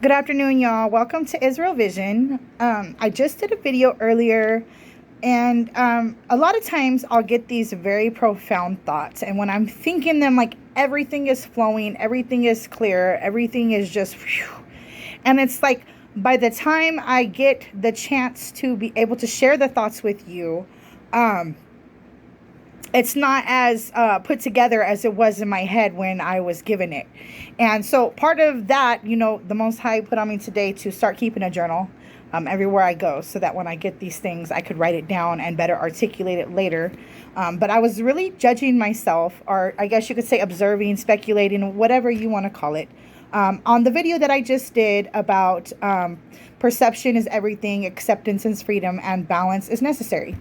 Good afternoon, y'all. Welcome to Israel Vision. I just did a video earlier, and a lot of times I'll get these very profound thoughts. And when I'm thinking them, like everything is flowing, everything is clear, everything is just, phew. And it's like by the time I get the chance to be able to share the thoughts with you, it's not as put together as it was in my head when I was given it. And so part of that, the Most High put on me today to start keeping a journal everywhere I go, so that when I get these things, I could write it down and better articulate it later. But I was really judging myself, or I guess you could say observing, speculating, whatever you want to call it, on the video that I just did about perception is everything, acceptance is freedom, and balance is necessary.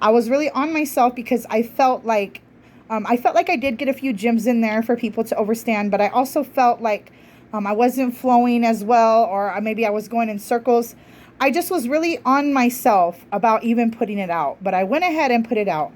I was really on myself because I felt like I did get a few gems in there for people to understand, but I also felt like I wasn't flowing as well, or maybe I was going in circles. I just was really on myself about even putting it out, but I went ahead and put it out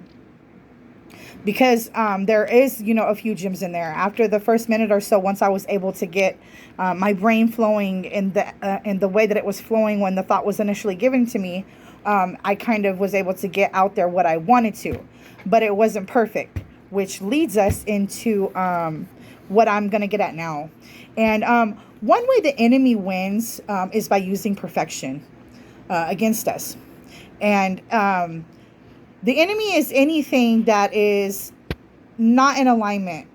because there is, a few gems in there. After the first minute or so, once I was able to get my brain flowing in the way that it was flowing when the thought was initially given to me, I kind of was able to get out there what I wanted to, but it wasn't perfect, which leads us into what I'm going to get at now. And one way the enemy wins is by using perfection against us. And the enemy is anything that is not in alignment.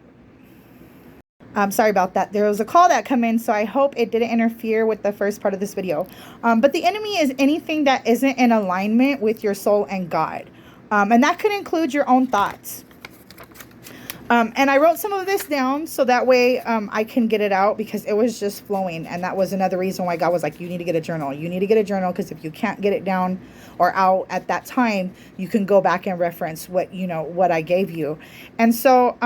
I'm sorry about that. There was a call that come in, so I hope it didn't interfere with the first part of this video. But the enemy is anything that isn't in alignment with your soul and God. And that could include your own thoughts. And I wrote some of this down so that way I can get it out, because it was just flowing. And that was another reason why God was like, you need to get a journal. You need to get a journal, because if you can't get it down or out at that time, you can go back and reference what I gave you. And so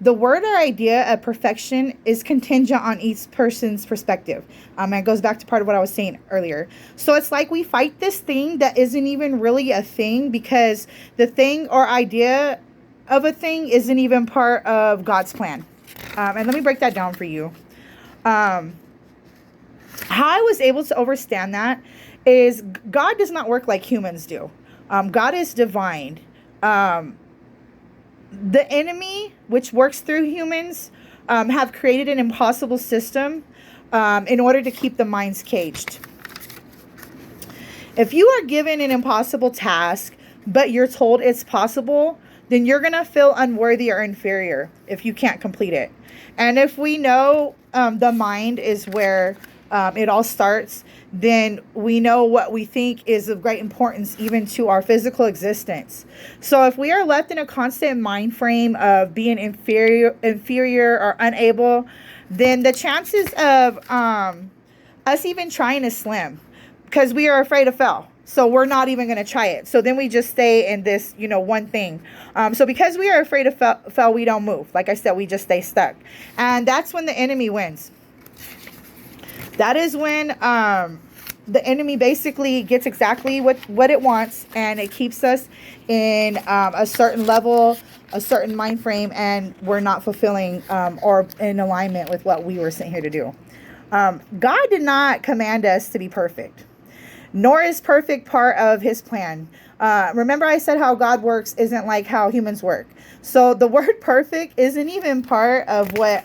the word or idea of perfection is contingent on each person's perspective. And it goes back to part of what I was saying earlier. So it's like we fight this thing that isn't even really a thing, because the thing or idea of a thing isn't even part of God's plan. And let me break that down for you. How I was able to understand that is God does not work like humans do. God is divine. The enemy, which works through humans, have created an impossible system in order to keep the minds caged. If you are given an impossible task, but you're told it's possible, then you're going to feel unworthy or inferior if you can't complete it. And if we know the mind is where it all starts, then we know what we think is of great importance even to our physical existence. So if we are left in a constant mind frame of being inferior or unable, then the chances of us even trying is slim, because we are afraid to fail. So we're not even going to try it. So then we just stay in this, one thing. So because we are afraid of fail, we don't move. Like I said, we just stay stuck. And that's when the enemy wins. That is when the enemy basically gets exactly what it wants. And it keeps us in a certain level, a certain mind frame. And we're not fulfilling or in alignment with what we were sent here to do. God did not command us to be perfect, nor is perfect part of his plan. Remember I said how God works isn't like how humans work. So the word perfect isn't even part of what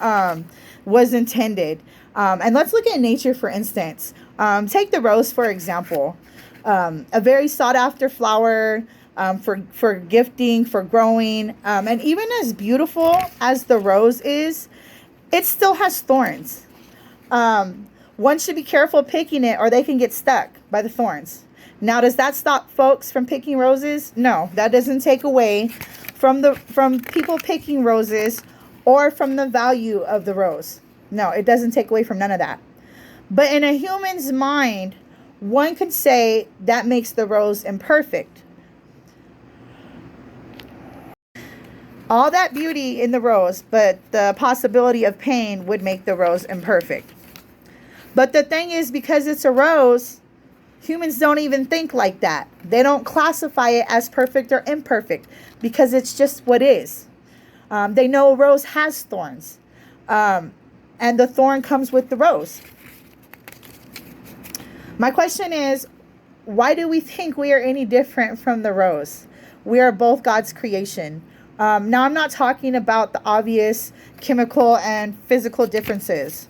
was intended. And let's look at nature, for instance. Take the rose, for example. A very sought after flower for gifting, for growing. And even as beautiful as the rose is, it still has thorns. One should be careful picking it, or they can get stuck by the thorns. Now, does that stop folks from picking roses? No, that doesn't take away from people picking roses or from the value of the rose. No, it doesn't take away from none of that. But in a human's mind, one could say that makes the rose imperfect. All that beauty in the rose, but the possibility of pain would make the rose imperfect. But the thing is, because it's a rose, humans don't even think like that. They don't classify it as perfect or imperfect, because it's just what is. They know a rose has thorns. And the thorn comes with the rose. My question is, why do we think we are any different from the rose? We are both God's creation. Now, I'm not talking about the obvious chemical and physical differences.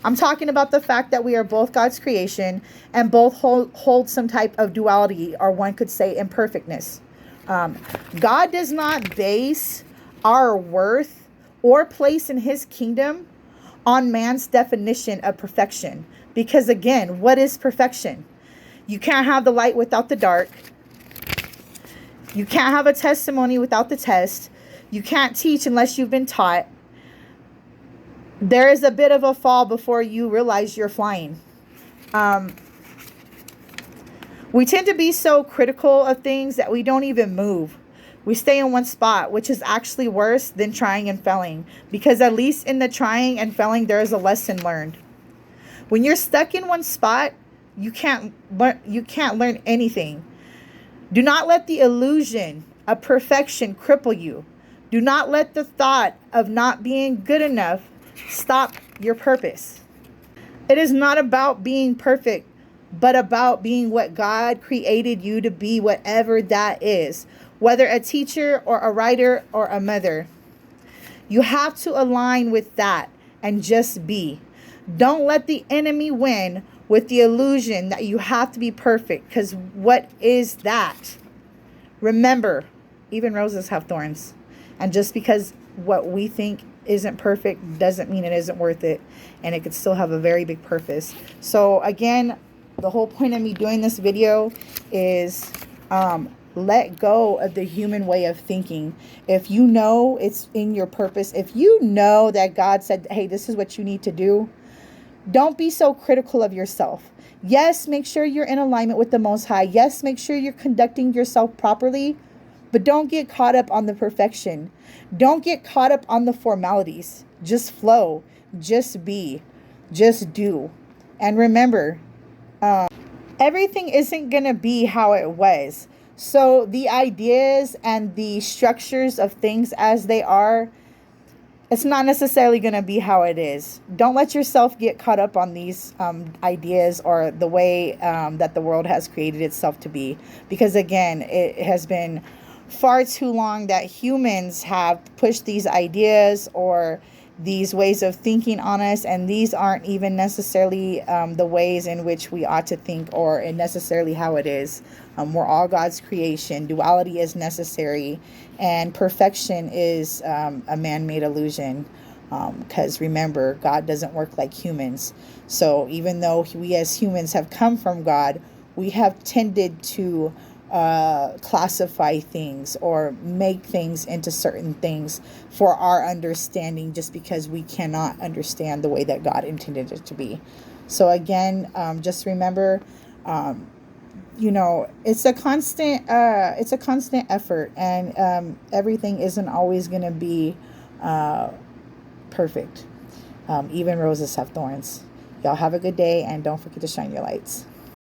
I'm talking about the fact that we are both God's creation and both hold some type of duality, or one could say imperfectness. God does not base our worth or place in his kingdom on man's definition of perfection. Because again, what is perfection? You can't have the light without the dark. You can't have a testimony without the test. You can't teach unless you've been taught. There is a bit of a fall before you realize you're flying. We tend to be so critical of things that we don't even move. We stay in one spot, which is actually worse than trying and failing. Because at least in the trying and failing, there is a lesson learned. When you're stuck in one spot, you can't learn anything. Do not let the illusion of perfection cripple you. Do not let the thought of not being good enough stop your purpose. It is not about being perfect, but about being what God created you to be, whatever that is. Whether a teacher or a writer or a mother. You have to align with that and just be. Don't let the enemy win with the illusion that you have to be perfect, because what is that? Remember, even roses have thorns. And just because what we think isn't perfect doesn't mean it isn't worth it. And it could still have a very big purpose. So again, the whole point of me doing this video is let go of the human way of thinking. If you know it's in your purpose, if you know that God said, hey, this is what you need to do, don't be so critical of yourself. Yes, make sure you're in alignment with the Most High. Yes, make sure you're conducting yourself properly, but don't get caught up on the perfection. Don't get caught up on the formalities. Just flow. Just be. Just do. And remember, everything isn't going to be how it was. So the ideas and the structures of things as they are, it's not necessarily going to be how it is. Don't let yourself get caught up on these ideas or the way that the world has created itself to be. Because again, it has been far too long that humans have pushed these ideas or these ways of thinking on us, and these aren't even necessarily the ways in which we ought to think or necessarily how it is. We're all God's creation. Duality is necessary, and perfection is a man-made illusion, because remember, God doesn't work like humans. So even though we as humans have come from God, we have tended to classify things or make things into certain things for our understanding, just because we cannot understand the way that God intended it to be. So again, just remember, it's a constant effort, and everything isn't always going to be perfect. Even roses have thorns. Y'all have a good day, and don't forget to shine your lights.